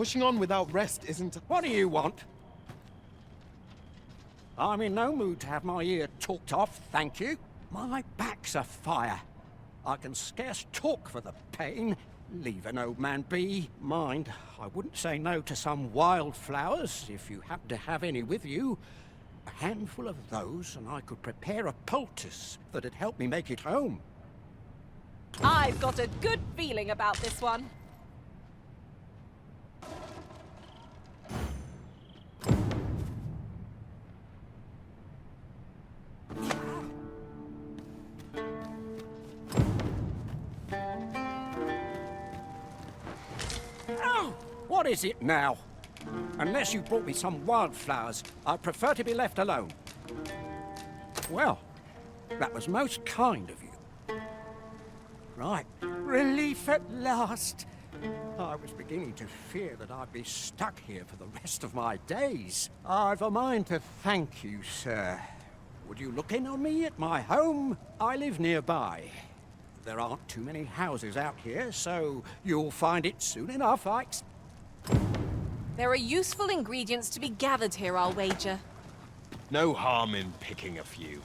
Pushing on without rest isn't... What do you want? I'm in no mood to have my ear talked off, thank you. My back's afire. I can scarce talk for the pain. Leave an old man be. Mind, I wouldn't say no to some wildflowers, if you happen to have any with you. A handful of those, and I could prepare a poultice that'd help me make it home. I've got a good feeling about this one. Oh, what is it now? Unless you brought me some wildflowers, I'd prefer to be left alone. Well, that was most kind of you. Right, relief at last. I was beginning to fear that I'd be stuck here for the rest of my days. I've a mind to thank you, sir. Would you look in on me at my home? I live nearby. There aren't too many houses out here, so you'll find it soon enough, There are useful ingredients to be gathered here, I'll wager. No harm in picking a few.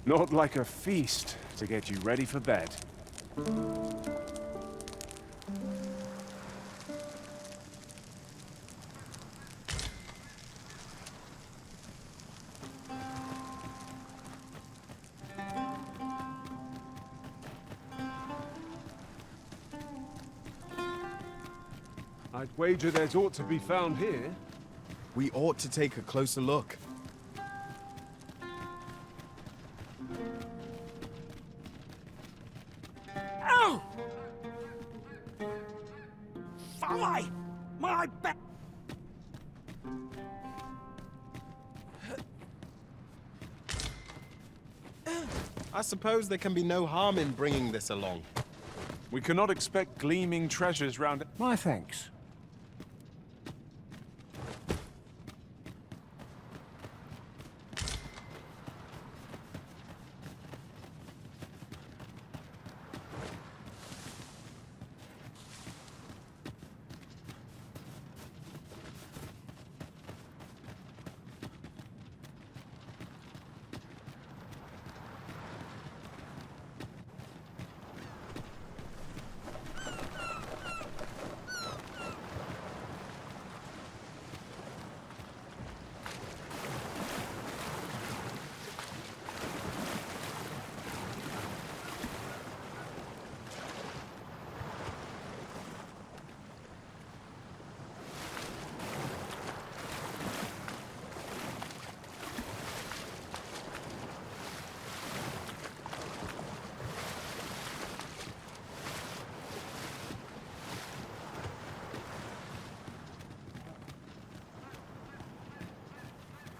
Not like a feast to get you ready for bed. I'd wager there's aught to be found here. We ought to take a closer look. Ow! Fly! My back! I suppose there can be no harm in bringing this along. We cannot expect gleaming treasures round... My thanks.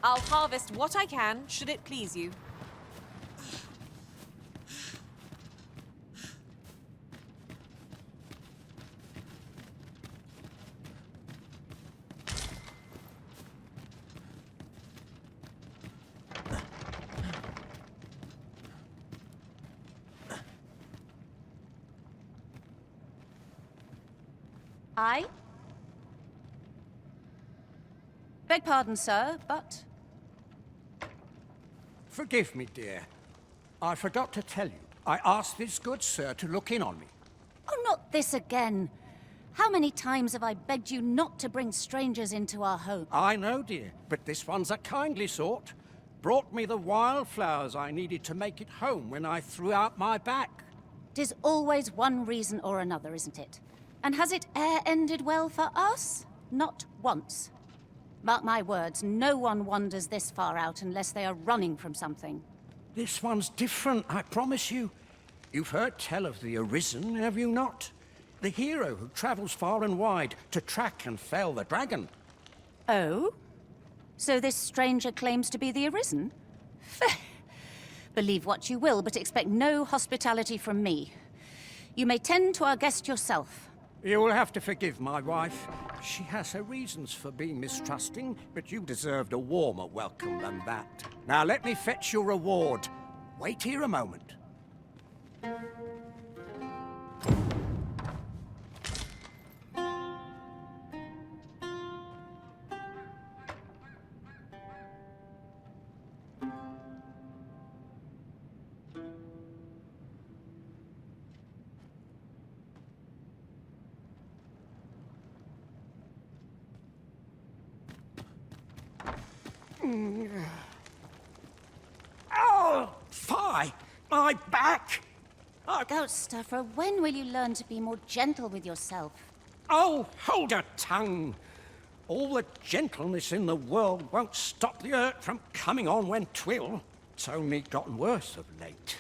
I'll harvest what I can, should it please you. I? Beg pardon, sir, but... Forgive me, dear. I forgot to tell you. I asked this good sir to look in on me. Oh, not this again. How many times have I begged you not to bring strangers into our home? I know, dear, but this one's a kindly sort. Brought me the wildflowers I needed to make it home when I threw out my back. 'Tis always one reason or another, isn't it? And has it e'er ended well for us? Not once. Mark my words, no one wanders this far out unless they are running from something. This one's different, I promise you. You've heard tell of the Arisen, have you not? The hero who travels far and wide to track and fell the dragon. Oh? So this stranger claims to be the Arisen? Believe what you will, but expect no hospitality from me. You may tend to our guest yourself. You will have to forgive my wife. She has her reasons for being mistrusting, but you deserved a warmer welcome than that. Now let me fetch your reward. Wait here a moment. Oh, fie! My back! Goatstuffer, when will you learn to be more gentle with yourself? Oh, hold your tongue! All the gentleness in the world won't stop the hurt from coming on when 'twill. It's only gotten worse of late.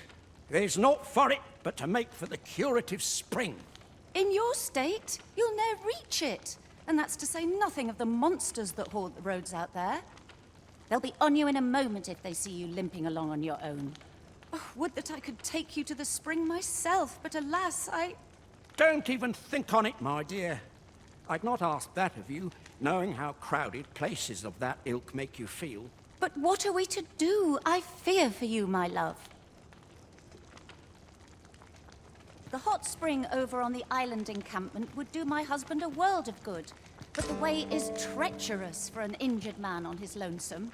There's naught for it but to make for the curative spring. In your state, you'll ne'er reach it. And that's to say nothing of the monsters that haunt the roads out there. They'll be on you in a moment if they see you limping along on your own. Oh, would that I could take you to the spring myself, but alas, Don't even think on it, my dear. I'd not ask that of you, knowing how crowded places of that ilk make you feel. But what are we to do? I fear for you, my love. The hot spring over on the island encampment would do my husband a world of good. But the way is treacherous for an injured man on his lonesome.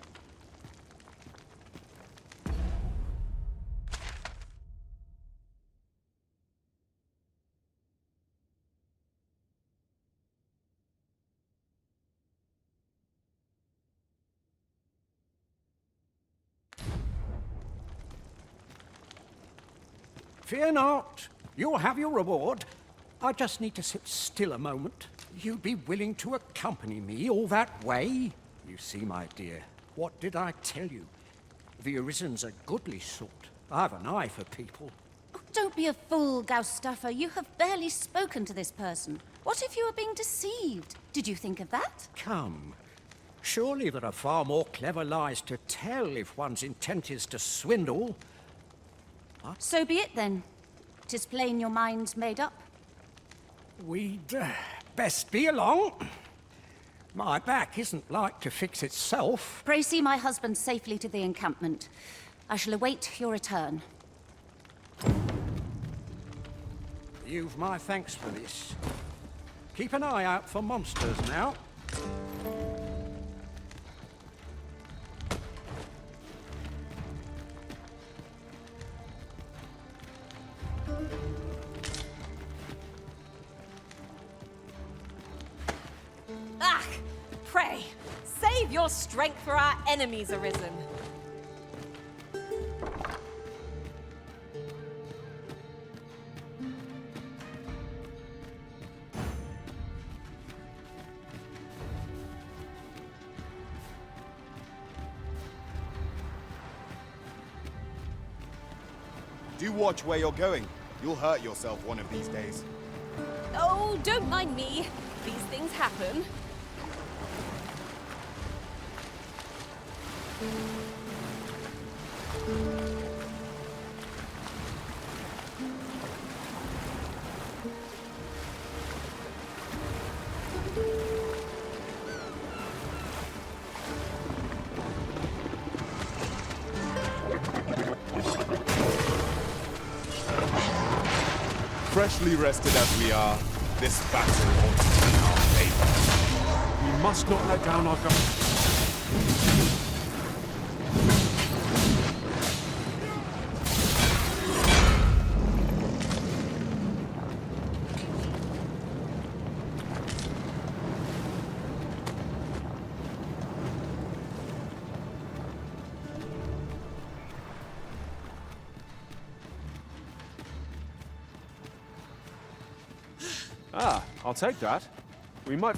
Fear not. You'll have your reward. I just need to sit still a moment. You'd be willing to accompany me all that way? You see, my dear, what did I tell you? The Arisen's a goodly sort. I've an eye for people. Oh, don't be a fool, Goutstuffer. You have barely spoken to this person. What if you were being deceived? Did you think of that? Come. Surely there are far more clever lies to tell if one's intent is to swindle. So be it then. 'Tis plain your mind's made up. We'd best be along. My back isn't like to fix itself. Pray see my husband safely to the encampment. I shall await your return. You've my thanks for this. Keep an eye out for monsters now. Ah! Pray, save your strength for our enemies, Arisen. Do watch where you're going. You'll hurt yourself one of these days. Oh, don't mind me. These things happen. Freshly rested as we are, this battle ought to be in our favor. We must not let down our guard. Ah, I'll take that. We might...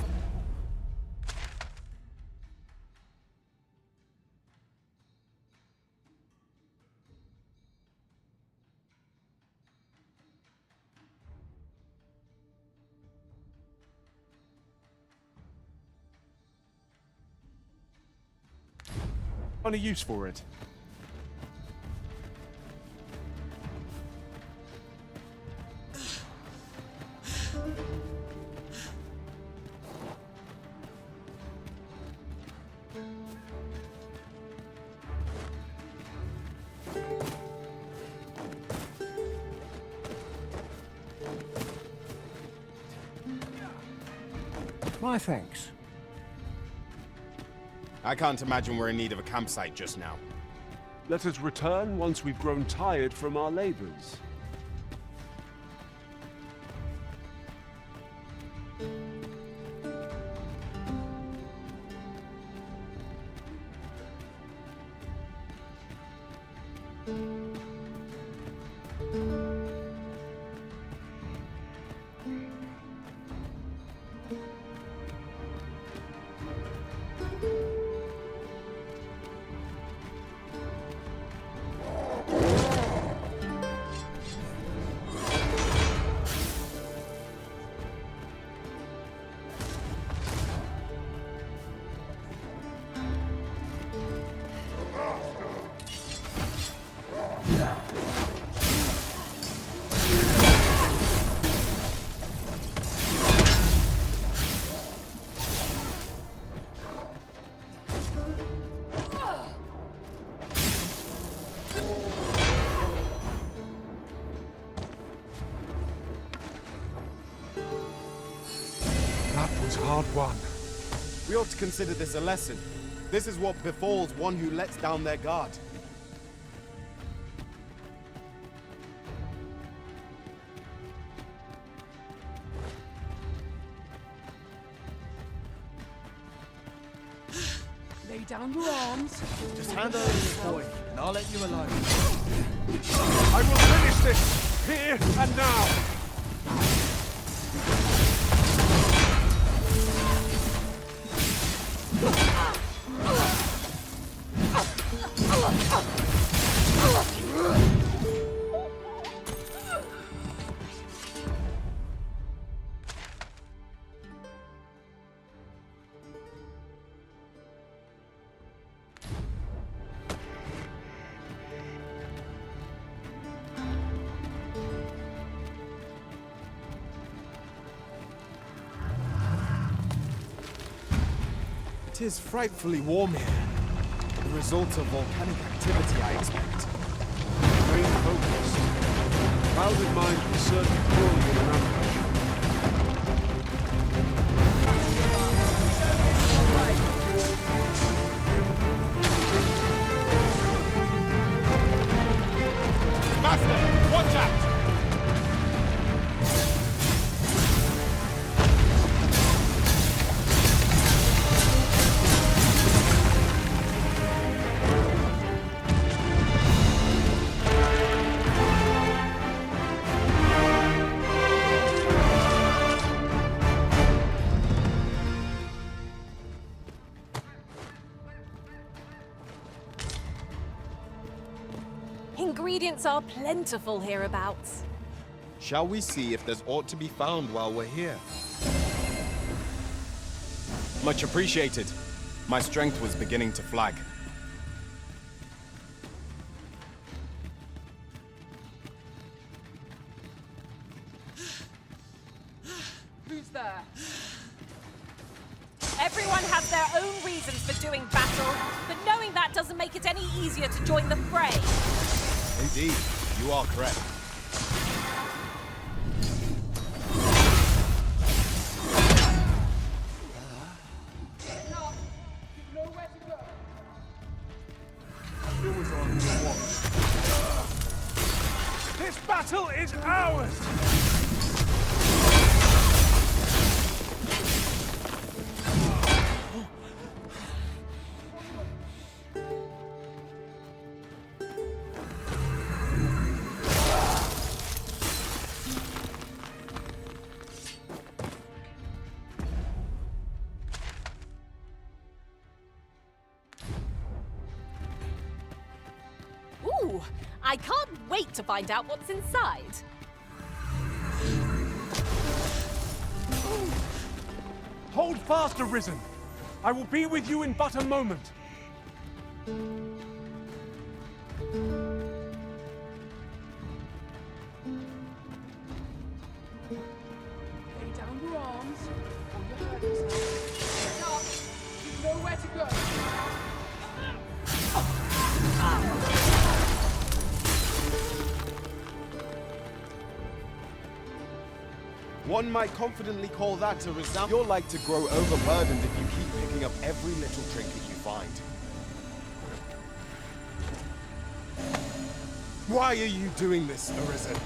Find a use for it. My thanks. I can't imagine we're in need of a campsite just now. Let us return once we've grown tired from our labors. That was hard won. We ought to consider this a lesson. This is what befalls one who lets down their guard. Lay down your arms. Just hand over this boy, and I'll let you alone. I will finish this, here and now! It is frightfully warm here. The result of volcanic activity, I expect. Remain focused. Clouded mind will certainly pull you in an ambush. Master, watch out! Ingredients are plentiful hereabouts. Shall we see if there's aught to be found while we're here? Much appreciated. My strength was beginning to flag. Who's there? Everyone has their own reasons for doing battle, but knowing that doesn't make it any easier to join the fray. Indeed, you are correct. This battle is ours! Ooh, I can't wait to find out what's inside. Hold fast, Arisen! I will be with you in but a moment. Lay down your arms, or you hurt yourself. Get up! You've nowhere to go. One might confidently call that a resound. You're like to grow overburdened if you keep picking up every little trinket you find. Why are you doing this, Arisen?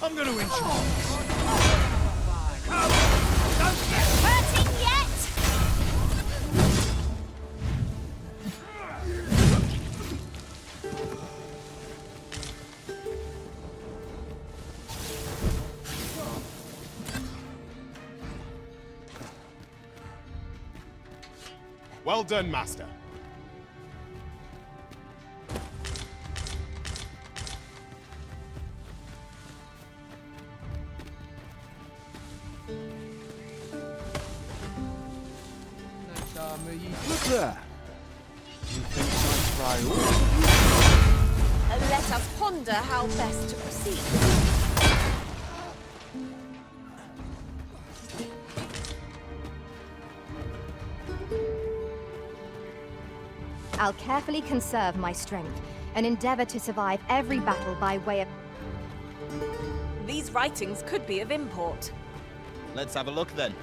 I'm gonna inch you. Hurting yet? Well done, Master. Look there. You think I try all? Let us ponder how best to proceed. I'll carefully conserve my strength and endeavor to survive every battle by way of... These writings could be of import. Let's have a look then.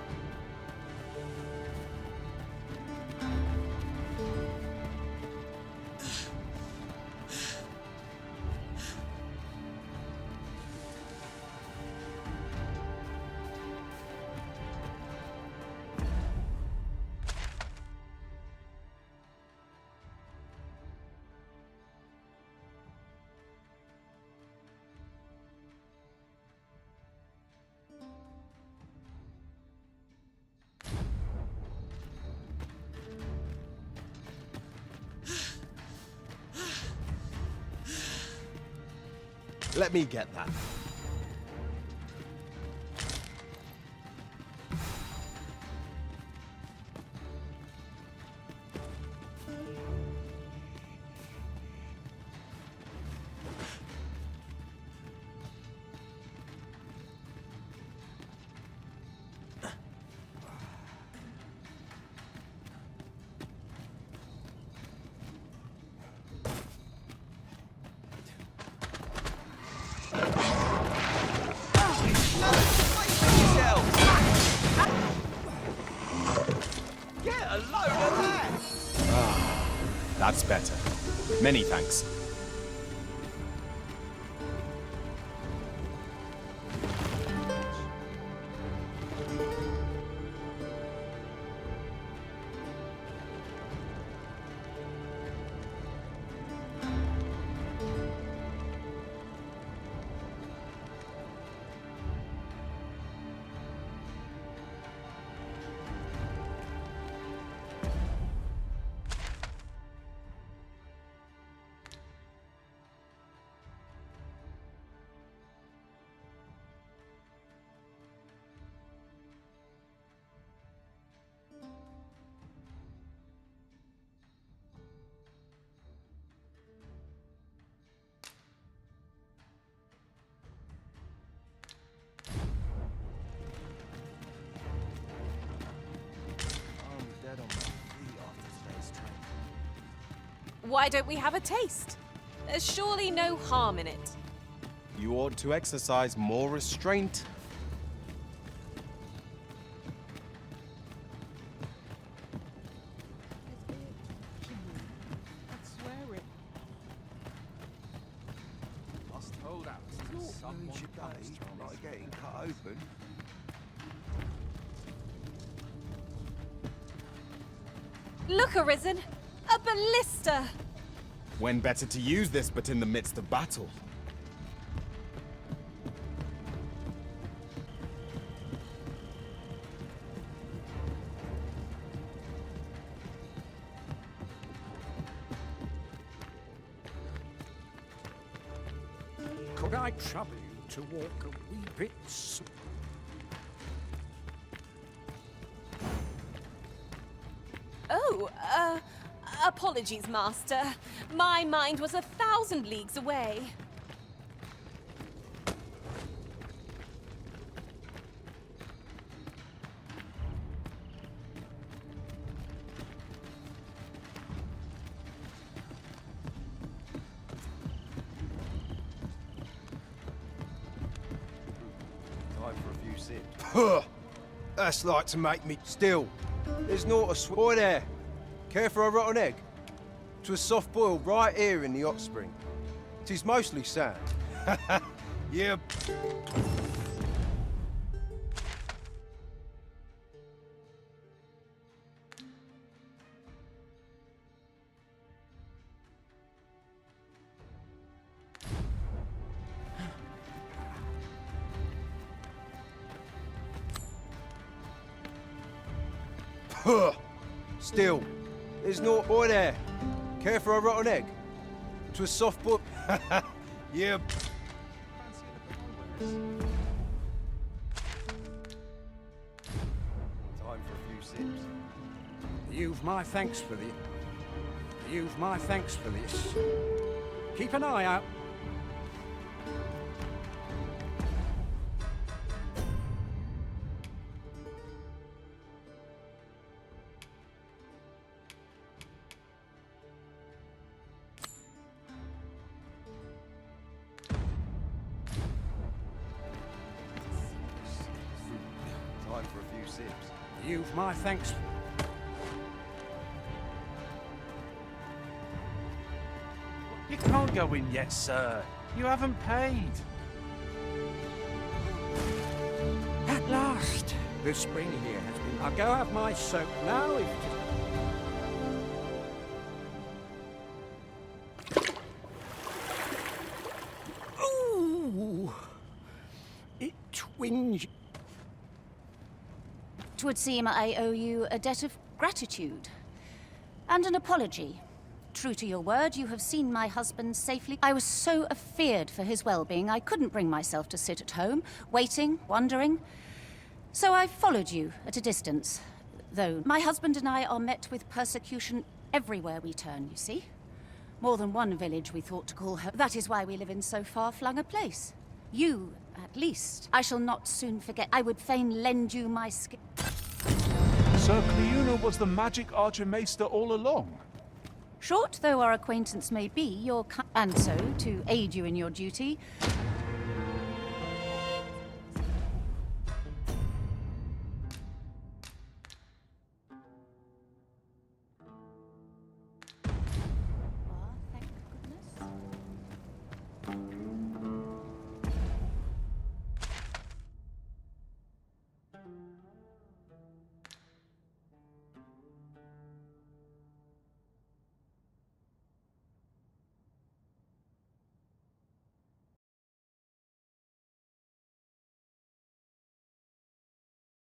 Let me get that. That's better. Many thanks. Why don't we have a taste? There's surely no harm in it. You ought to exercise more restraint. Lose your blade, like getting cut open. Look, Arisen! A ballista! When better to use this but in the midst of battle? Could I trouble you to walk a wee bit Oh, apologies, Master. My mind was 1,000 leagues away. Time for a few sips. Puh! That's like to make me still. There's naught a boy there. Care for a rotten egg? 'Twas soft boiled right here in the hot spring. 'Tis mostly sand. Yeah. Puh! Still, there's naught boy there. Care for a rotten egg? 'Twas soft boiled. Yeah. Time for a few sips. You've my thanks for this. You've my thanks for this. Keep an eye out. Time for a few sips. You've my thanks. You can't go in yet, sir. You haven't paid. At last, the spring here has been. I'll go have my soak now. If Ooh, it twinges. 'Twould seem I owe you a debt of gratitude. And an apology. True to your word, you have seen my husband safely. I was so afeared for his well-being, I couldn't bring myself to sit at home, waiting, wondering. So I followed you at a distance. Though my husband and I are met with persecution everywhere we turn, you see. More than one village we thought to call home. That is why we live in so far-flung a place. You, at least, I shall not soon forget. I would fain lend you my skill. Sir Cleuna was the magic archmaester all along. Short though our acquaintance may be, and so, to aid you in your duty,